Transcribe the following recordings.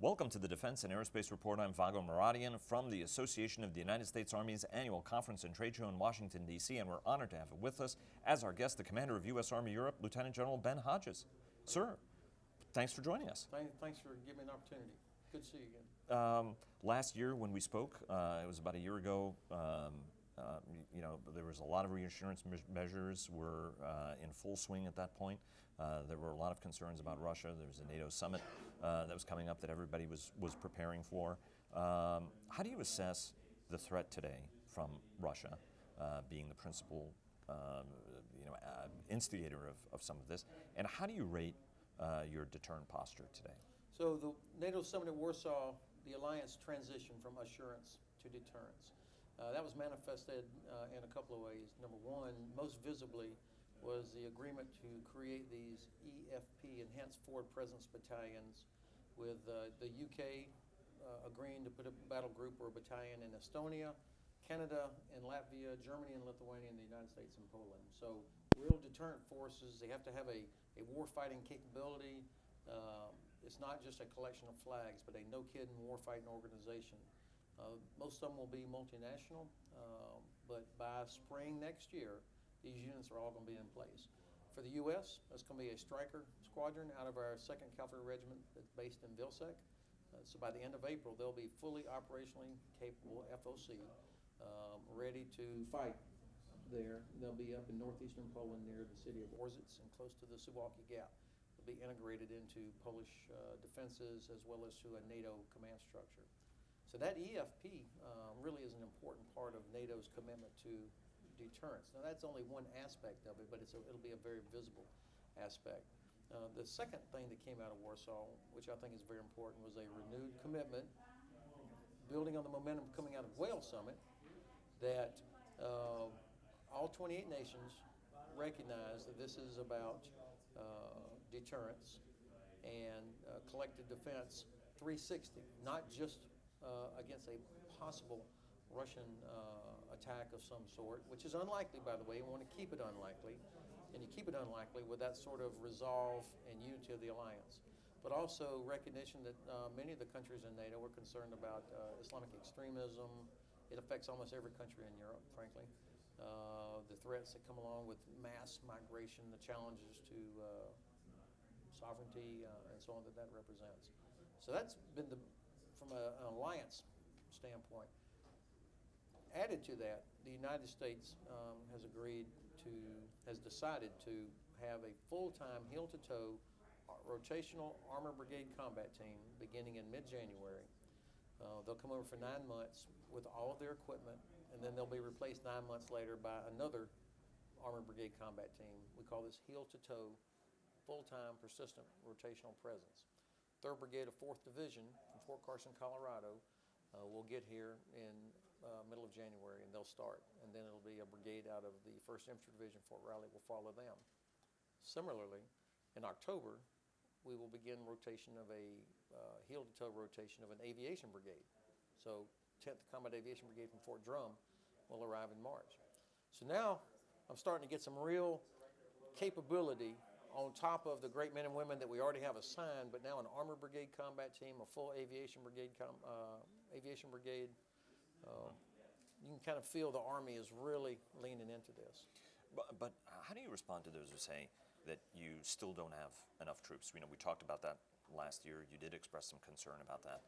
Welcome to the Defense and Aerospace Report. I'm Vago Muradian from the Association of the United States Army's annual conference and trade show in Washington, D.C., and we're honored to have with us as our guest the Commander of U.S. Army Europe, Lieutenant General Ben Hodges. Sir, thanks for joining us. Thanks for giving me an opportunity. Good to see you again. Last year when we spoke, it was about a year ago, there was a lot of reassurance measures were in full swing at that point. There were a lot of concerns about Russia. There was a NATO summit that was coming up that everybody was preparing for. How do you assess the threat today from Russia, being the principal instigator of some of this, and how do you rate your deterrent posture today? So the NATO summit at Warsaw, the alliance transitioned from assurance to deterrence. That was manifested in a couple of ways. Number one, most visibly, was the agreement to create these EFP, Enhanced Forward Presence Battalions, with the UK agreeing to put a battle group or a battalion in Estonia, Canada and Latvia, Germany and Lithuania, and the United States and Poland. So real deterrent forces. They have to have a war-fighting capability. It's not just a collection of flags, but a no-kidding war-fighting organization. Most of them will be multinational, but by spring next year, these units are all going to be in place. For the U.S., that's going to be a Stryker squadron out of our 2nd Cavalry Regiment that's based in Vilseck. So by the end of April, they'll be fully operationally capable FOC, ready to fight there. They'll be up in northeastern Poland near the city of Orzic and close to the Suwalki Gap. They'll be integrated into Polish defenses as well as to a NATO command structure. So that EFP really is an important part of NATO's commitment to deterrence. Now that's only one aspect of it, but it'll be a very visible aspect. The second thing that came out of Warsaw, which I think is very important, was a renewed commitment, building on the momentum coming out of Wales Summit, that all 28 nations recognize that this is about deterrence and collective defense 360, not just against a possible Russian attack of some sort, which is unlikely, by the way. We want to keep it unlikely, and you keep it unlikely with that sort of resolve and unity of the alliance. But also recognition that many of the countries in NATO are concerned about Islamic extremism. It affects almost every country in Europe, frankly. The threats that come along with mass migration, the challenges to sovereignty, and so on that represents. So that's been from an alliance standpoint. Added to that, the United States has decided to have a full-time, heel-to-toe rotational armor brigade combat team beginning in mid-January. They'll come over for 9 months with all of their equipment, and then they'll be replaced 9 months later by another armor brigade combat team. We call this heel-to-toe, full-time, persistent rotational presence. 3rd Brigade of 4th Division from Fort Carson, Colorado, will get here in middle of January, and they'll start. And then it'll be a brigade out of the 1st Infantry Division, Fort Riley, will follow them. Similarly, in October, we will begin rotation of a heel-to-toe rotation of an aviation brigade. So 10th Combat Aviation Brigade from Fort Drum will arrive in March. So now I'm starting to get some real capability on top of the great men and women that we already have assigned, but now an armor brigade combat team, a full aviation brigade. You can kind of feel the Army is really leaning into this. But how do you respond to those who say that you still don't have enough troops? We talked about that last year. You did express some concern about that.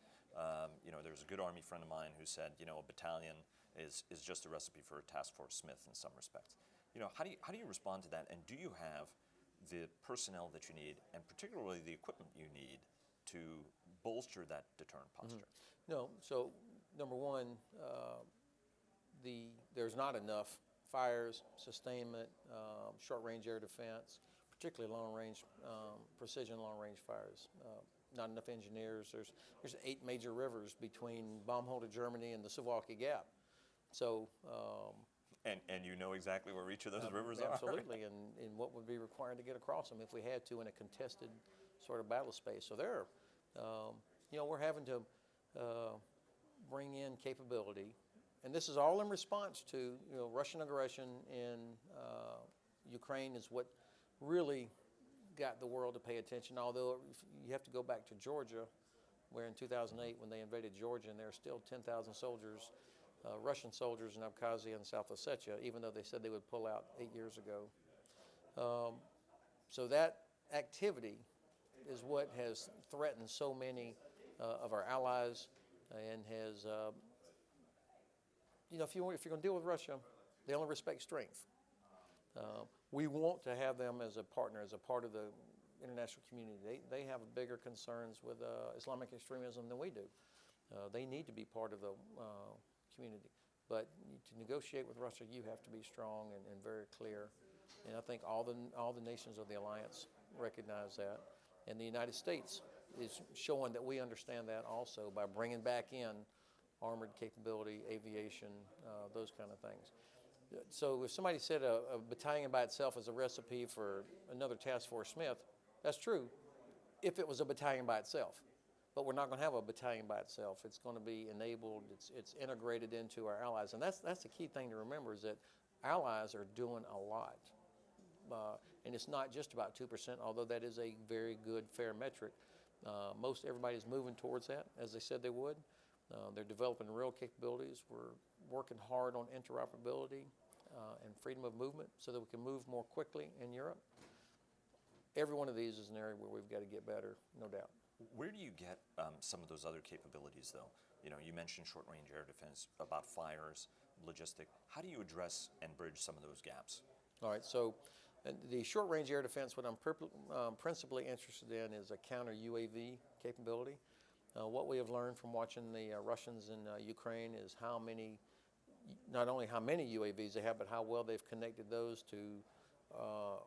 There's a good Army friend of mine who said, a battalion is just a recipe for a task force Smith in some respects. How do you respond to that? And do you have the personnel that you need, and particularly the equipment you need, to bolster that deterrent posture? Mm-hmm. No. So number one, there's not enough fires, sustainment, short-range air defense, particularly long-range, precision long-range fires. Not enough engineers. There's 8 major rivers between Baumholder, Germany, and the Suwalki Gap. So. And you know exactly where each of those rivers are? Absolutely, and what would be required to get across them if we had to in a contested sort of battle space. So there, we're having to bring in capability, and this is all in response to Russian aggression in Ukraine is what really got the world to pay attention. Although you have to go back to Georgia where in 2008, when they invaded Georgia, and there are still 10,000 soldiers, Russian soldiers in Abkhazia and South Ossetia, even though they said they would pull out 8 years ago. So that activity is what has threatened so many of our allies, and has, if you're going to deal with Russia, they only respect strength. We want to have them as a partner, as a part of the international community. They have bigger concerns with Islamic extremism than we do. They need to be part of the community. But to negotiate with Russia, you have to be strong and very clear. And I think all the nations of the alliance recognize that. And the United States is showing that we understand that also by bringing back in armored capability, aviation, those kind of things. So if somebody said a battalion by itself is a recipe for another Task Force Smith, that's true if it was a battalion by itself. But we're not going to have a battalion by itself. It's going to be enabled, it's integrated into our allies. And that's the key thing to remember, is that allies are doing a lot. And it's not just about 2%, although that is a very good, fair metric. Most everybody's moving towards that, as they said they would. They're developing real capabilities. We're working hard on interoperability and freedom of movement so that we can move more quickly in Europe. Every one of these is an area where we've got to get better, no doubt. Where do you get some of those other capabilities, though? You mentioned short-range air defense, about fires, logistic. How do you address and bridge some of those gaps? All right, so the short-range air defense, what I'm principally interested in is a counter-UAV capability. What we have learned from watching the Russians in Ukraine is not only how many UAVs they have, but how well they've connected those to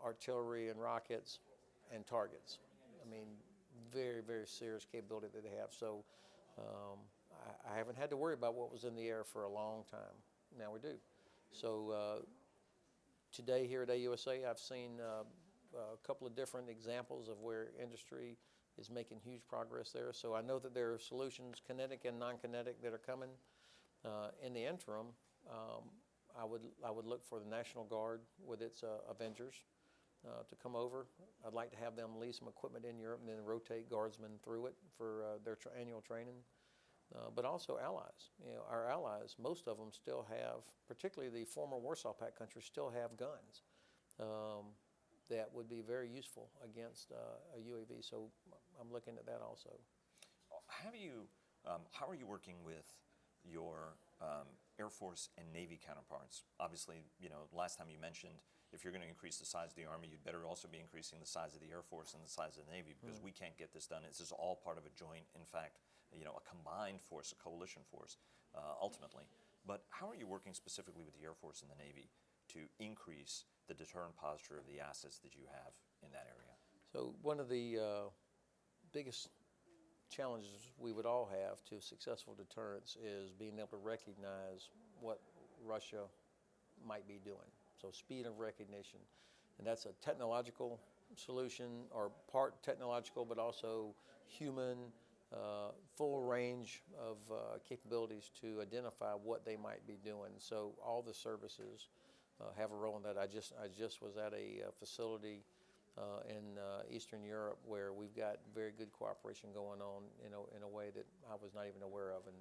artillery and rockets and targets. I mean, very, very serious capability that they have. So I haven't had to worry about what was in the air for a long time. Now we do. So today here at AUSA, I've seen a couple of different examples of where industry is making huge progress there. So I know that there are solutions, kinetic and non-kinetic, that are coming. In the interim, I would look for the National Guard with its Avengers to come over. I'd like to have them leave some equipment in Europe and then rotate guardsmen through it for their annual training. But also allies. Our allies, most of them still have, particularly the former Warsaw Pact countries, still have guns that would be very useful against a UAV. So I'm looking at that also. How are you working with your Air Force and Navy counterparts? Obviously, last time you mentioned, if you're going to increase the size of the Army, you'd better also be increasing the size of the Air Force and the size of the Navy, because we can't get this done. This is all part of a joint, in fact, a combined force, a coalition force, ultimately. But how are you working specifically with the Air Force and the Navy to increase the deterrent posture of the assets that you have in that area? So one of the biggest challenges we would all have to successful deterrence is being able to recognize what Russia might be doing. So speed of recognition. And that's a technological solution, or part technological, but also human, full range of capabilities to identify what they might be doing. So all the services have a role in that. I just was at a facility in Eastern Europe where we've got very good cooperation going on in a way that I was not even aware of, and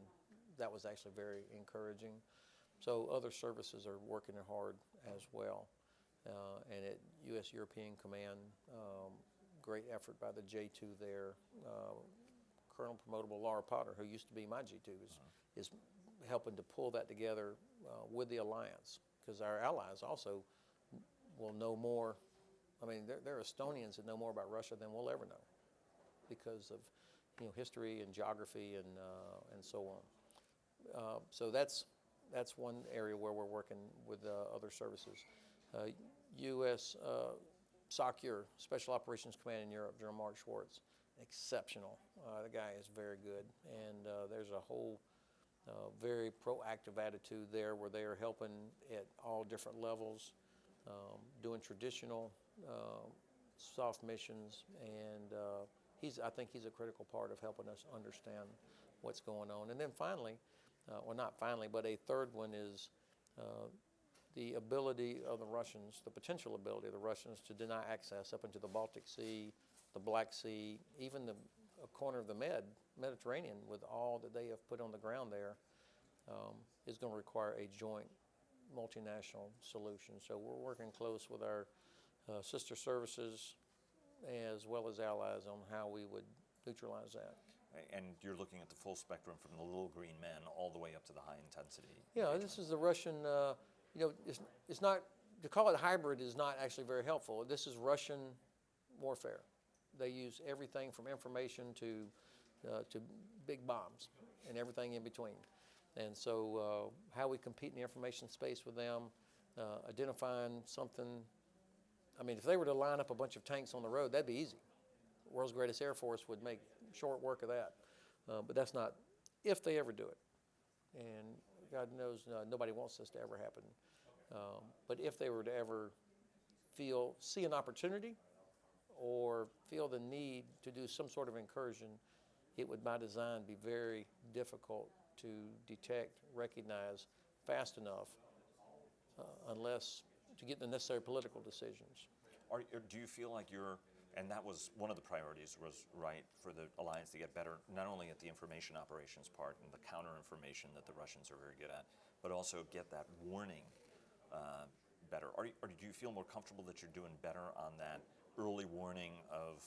that was actually very encouraging. So other services are working hard as well. And at U.S. European Command, great effort by the J2 there. Colonel Promotable Laura Potter, who used to be my G2, is helping to pull that together with the alliance, because our allies also will know more. I mean, there are Estonians that know more about Russia than we'll ever know because of history and geography and so on. So that's one area where we're working with other services. U.S. SOCUR, Special Operations Command in Europe, General Mark Schwartz, exceptional. The guy is very good, and there's a whole very proactive attitude there where they are helping at all different levels, doing traditional soft missions, and I think he's a critical part of helping us understand what's going on. And then finally, well, not finally, but a third one is the ability of the Russians, the potential ability of the Russians to deny access up into the Baltic Sea, the Black Sea, even the a corner of the Mediterranean with all that they have put on the ground there is going to require a joint multinational solution. So we're working close with our sister services as well as allies on how we would neutralize that. And you're looking at the full spectrum from the little green men all the way up to the high intensity. Yeah, this is the Russian, it's not, to call it hybrid is not actually very helpful. This is Russian warfare. They use everything from information to big bombs and everything in between. And so how we compete in the information space with them, identifying something, I mean, if they were to line up a bunch of tanks on the road, that'd be easy. The world's greatest Air Force would make short work of that. But that's not, if they ever do it. And God knows nobody wants this to ever happen. But if they were to ever see an opportunity or feel the need to do some sort of incursion, it would by design be very difficult to detect, recognize fast enough unless to get the necessary political decisions. Do you feel like and that was one of the priorities, was right, for the alliance to get better, not only at the information operations part and the counter information that the Russians are very good at, but also get that warning better. Or do you feel more comfortable that you're doing better on that early warning of,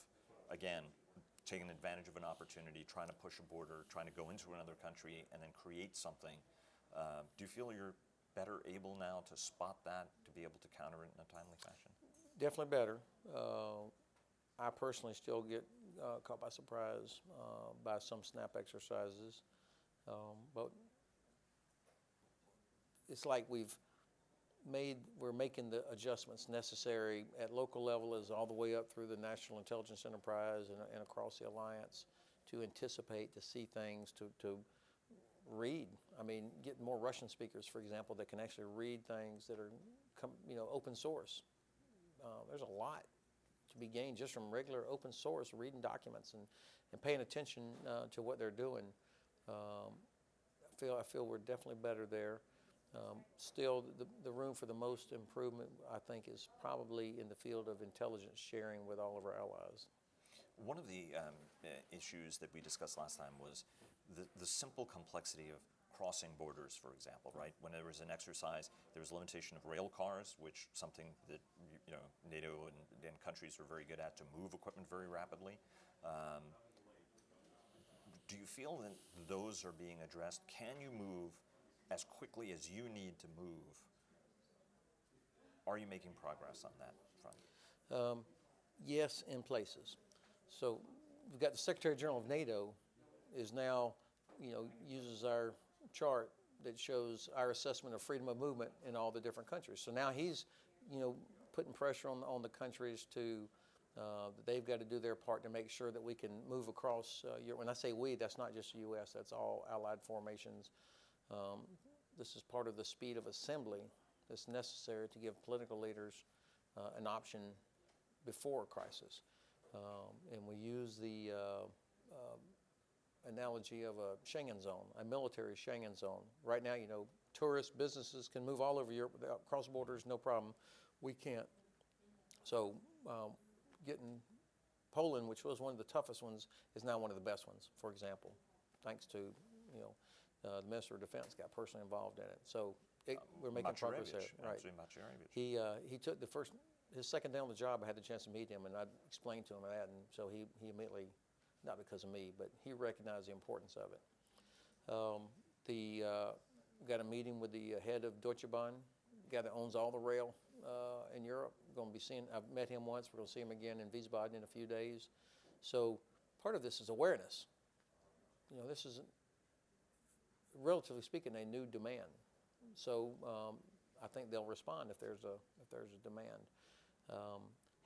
again, taking advantage of an opportunity, trying to push a border, trying to go into another country, and then create something? Do you feel you're better able now to spot that, to be able to counter it in a timely fashion? Definitely better. I personally still get caught by surprise by some snap exercises, but it's like we're making the adjustments necessary at local level as all the way up through the National Intelligence Enterprise and across the alliance to anticipate, to see things, to read. I mean, getting more Russian speakers, for example, that can actually read things that are, open source. There's a lot to be gained just from regular open source reading documents and paying attention to what they're doing. I feel we're definitely better there. Still, the room for the most improvement, I think, is probably in the field of intelligence sharing with all of our allies. One of the issues that we discussed last time was the simple complexity of crossing borders, for example, right? When there was an exercise, there was limitation of rail cars, which something that NATO and countries are very good at, to move equipment very rapidly. Do you feel that those are being addressed? Can you move as quickly as you need to move? Are you making progress on that front? Yes, in places. So we've got the Secretary General of NATO is now, uses our chart that shows our assessment of freedom of movement in all the different countries. So now he's, putting pressure on the countries to, they've got to do their part to make sure that we can move across Europe. When I say we, that's not just the U.S., that's all allied formations. This is part of the speed of assembly that's necessary to give political leaders an option before a crisis. And we use the analogy of a Schengen zone, a military Schengen zone. Right now, tourists, businesses can move all over Europe without cross borders, no problem. We can't. So getting Poland, which was one of the toughest ones, is now one of the best ones, for example, thanks to, the Minister of Defense got personally involved in it. So we're making progress there. Right. He took his second day on the job. I had the chance to meet him, and I explained to him that, and so he immediately, not because of me, but he recognized the importance of it. We got a meeting with the head of Deutsche Bahn, the guy that owns all the rail in Europe. I've met him once. We're going to see him again in Wiesbaden in a few days. So part of this is awareness. This is, relatively speaking, a new demand. So I think they'll respond if there's a demand.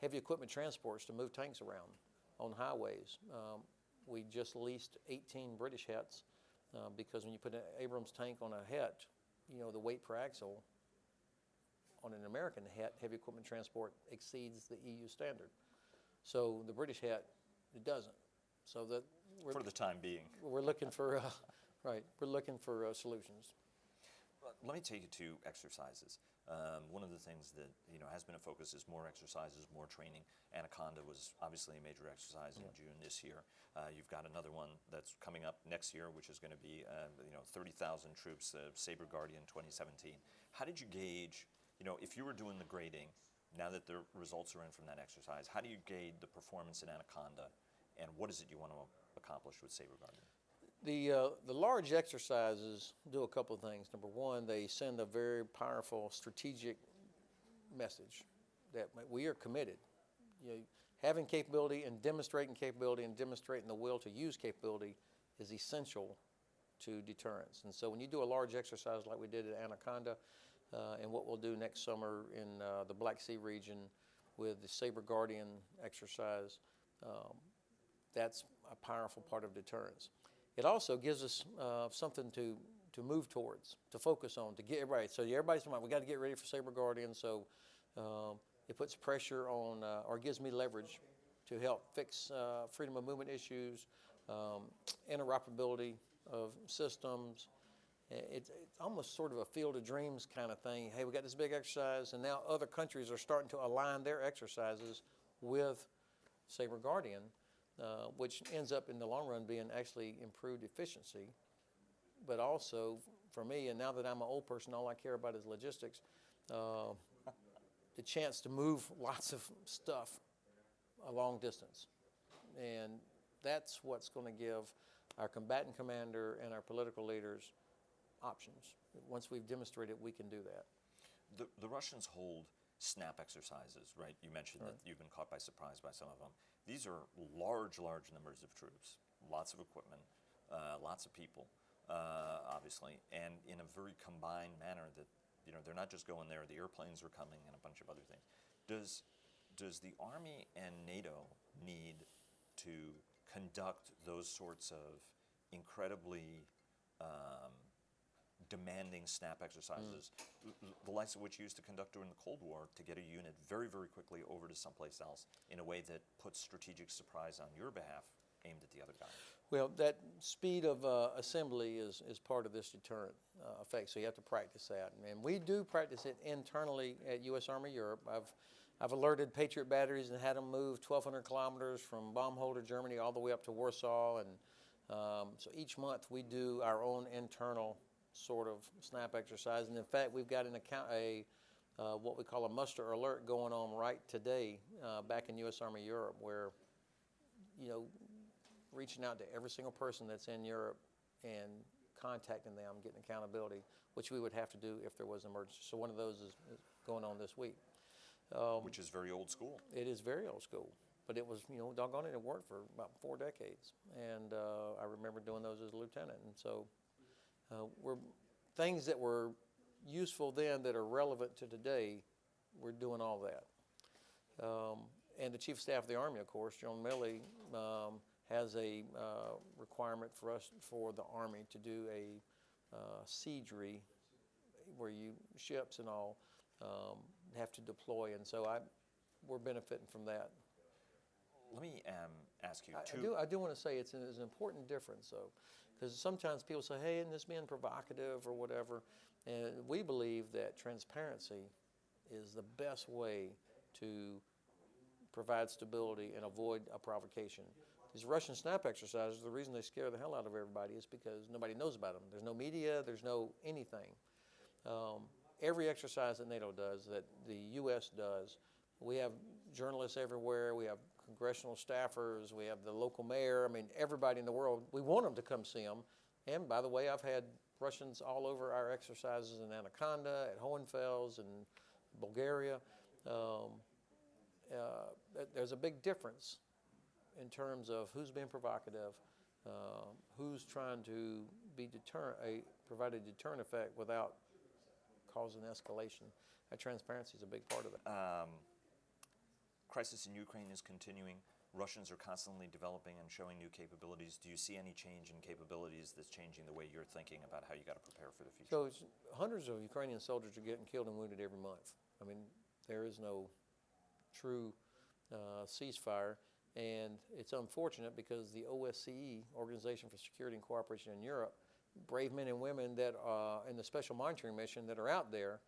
Heavy equipment transports to move tanks around on highways. We just leased 18 British hets because when you put an Abrams tank on a het, the weight per axle on an American het, heavy equipment transport, exceeds the EU standard. So the British het, it doesn't. So that for the time being, we're looking for right. We're looking for solutions. Let me take you to exercises. One of the things that has been a focus is more exercises, more training. Anaconda was obviously a major exercise in June this year. You've got another one that's coming up next year, which is going to be 30,000 troops, Saber Guardian 2017. How did you gauge, if you were doing the grading, now that the results are in from that exercise, how do you gauge the performance in Anaconda, and what is it you want to accomplish with Saber Guardian? The large exercises do a couple of things. Number one, they send a very powerful strategic message that we are committed. Having capability and demonstrating the will to use capability is essential to deterrence. And so when you do a large exercise like we did at Anaconda, and what we'll do next summer in the Black Sea region with the Saber Guardian exercise, that's a powerful part of deterrence. It also gives us something to move towards, to focus on, to get everybody. So everybody's mind, we got to get ready for Saber Guardian. So it puts pressure on, or gives me leverage to help fix freedom of movement issues, interoperability of systems. It's almost sort of a field of dreams kind of thing. Hey, we got this big exercise, and now other countries are starting to align their exercises with Saber Guardian, which ends up in the long run being actually improved efficiency. But also, for me, and now that I'm an old person, all I care about is logistics, the chance to move lots of stuff a long distance. And that's what's going to give our combatant commander and our political leaders options. Once we've demonstrated we can do that. The Russians hold snap exercises, right? You mentioned that you've been caught by surprise by some of them. These are large numbers of troops, lots of equipment, lots of people, obviously, and in a very combined manner that, they're not just going there, the airplanes are coming and a bunch of other things. Does the Army and NATO need to conduct those sorts of incredibly demanding snap exercises, the likes of which you used to conduct during the Cold War, to get a unit very, very quickly over to someplace else in a way that puts strategic surprise on your behalf aimed at the other guy? Well, that speed of assembly is part of this deterrent effect, so you have to practice that. And we do practice it internally at U.S. Army Europe. I've alerted Patriot batteries and had them move 1,200 kilometers from Baumholder, Germany, all the way up to Warsaw. And so each month we do our own internal sort of snap exercise. And in fact, we've got what we call a muster alert going on right today back in U.S. Army Europe, where, reaching out to every single person that's in Europe and contacting them, getting accountability, which we would have to do if there was an emergency. So one of those is going on this week. Which is very old school. It is very old school. But it was, doggone it, it worked for about 4 decades. And I remember doing those as a lieutenant. And so things that were useful then that are relevant to today, we're doing all that. And the Chief of Staff of the Army, of course, General Milley, has a requirement for the Army to do a siegery where ships and all have to deploy. And so we're benefiting from that. Let me ask you I do want to say it's an important difference, though, because sometimes people say, hey, isn't this being provocative or whatever? And we believe that transparency is the best way to provide stability and avoid a provocation. These Russian snap exercises, the reason they scare the hell out of everybody is because nobody knows about them. There's no media, there's no anything. Every exercise that NATO does, that the U.S. does, we have journalists everywhere, we have congressional staffers, we have the local mayor, everybody in the world, we want them to come see them. And by the way, I've had Russians all over our exercises in Anaconda, at Hohenfels, and Bulgaria. There's a big difference in terms of who's being provocative, who's trying to provide a deterrent effect without causing escalation. That transparency is a big part of it. Crisis in Ukraine is continuing. Russians are constantly developing and showing new capabilities. Do you see any change in capabilities that's changing the way you're thinking about how you got to prepare for the future? So hundreds of Ukrainian soldiers are getting killed and wounded every month. There is no true ceasefire. And it's unfortunate because the OSCE, Organization for Security and Cooperation in Europe, brave men and women that in the Special Monitoring Mission that are out there,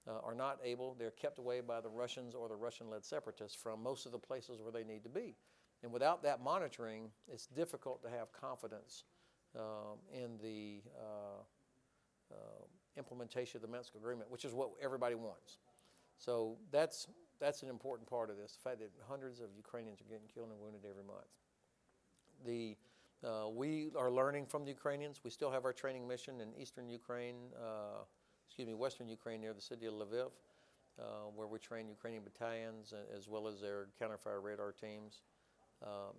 are not able, they're kept away by the Russians or the Russian-led separatists from most of the places where they need to be. And without that monitoring, it's difficult to have confidence in the implementation of the Minsk Agreement, which is what everybody wants. So that's an important part of this, the fact that hundreds of Ukrainians are getting killed and wounded every month. We are learning from the Ukrainians. We still have our training mission in eastern Ukraine, western Ukraine near the city of Lviv, where we train Ukrainian battalions as well as their counter-fire radar teams.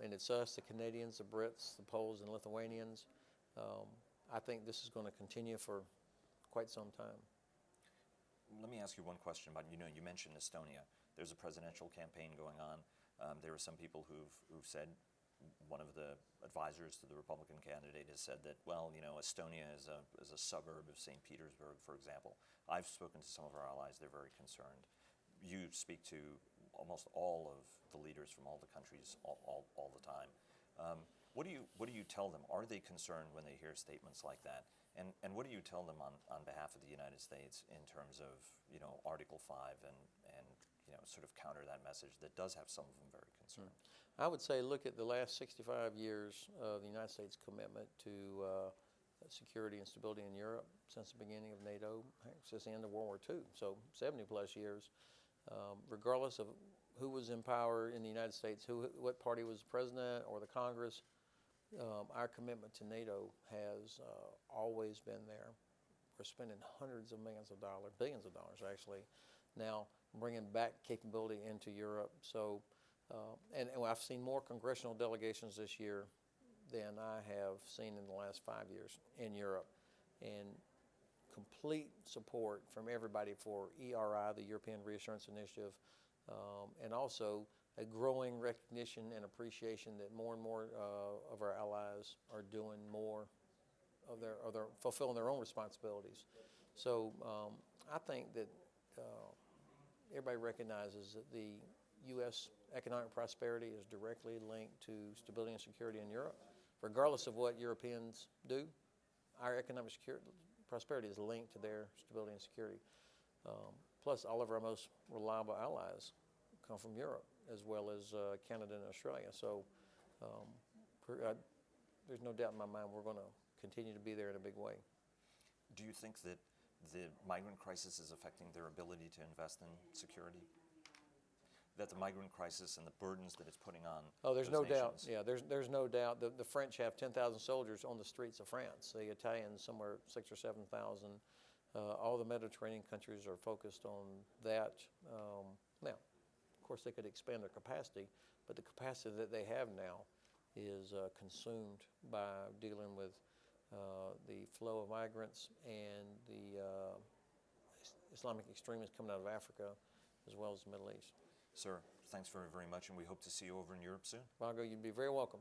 And it's us, the Canadians, the Brits, the Poles, and Lithuanians. I think this is going to continue for quite some time. Let me ask you one question about, you mentioned Estonia. There's a presidential campaign going on. There are some people who've said, one of the advisors to the Republican candidate has said that, well, Estonia is a suburb of St. Petersburg, for example. I've spoken to some of our allies. They're very concerned. You speak to almost all of the leaders from all the countries all the time. What do you tell them? Are they concerned when they hear statements like that? And what do you tell them on behalf of the United States in terms of Article 5 and sort of counter that message that does have some of them very concerned? I would say look at the last 65 years of the United States' commitment to security and stability in Europe since the beginning of NATO, since the end of World War II, so 70 plus years. Regardless of who was in power in the United States, what party was president or the Congress, our commitment to NATO has always been there. We're spending hundreds of millions of dollars, billions of dollars actually, now bringing back capability into Europe. So, and I've seen more congressional delegations this year than I have seen in the last 5 years in Europe, and complete support from everybody for ERI, the European Reassurance Initiative, and also a growing recognition and appreciation that more and more of our allies are doing more of their fulfilling their own responsibilities. So I think that everybody recognizes that the U.S. economic prosperity is directly linked to stability and security in Europe. Regardless of what Europeans do, our economic prosperity is linked to their stability and security. Plus, all of our most reliable allies come from Europe, as well as Canada and Australia. So there's no doubt in my mind we're going to continue to be there in a big way. Do you think that the migrant crisis is affecting their ability to invest in security? That the migrant crisis and the burdens that it's putting on there's no doubt. nations? Yeah, there's no doubt. The French have 10,000 soldiers on the streets of France. The Italians somewhere 6,000 or 7,000. All the Mediterranean countries are focused on that. Now, of course, they could expand their capacity, but the capacity that they have now is consumed by dealing with the flow of migrants and the Islamic extremists coming out of Africa, as well as the Middle East. Sir, thanks very, very much, and we hope to see you over in Europe soon. Vago, you'd be very welcome.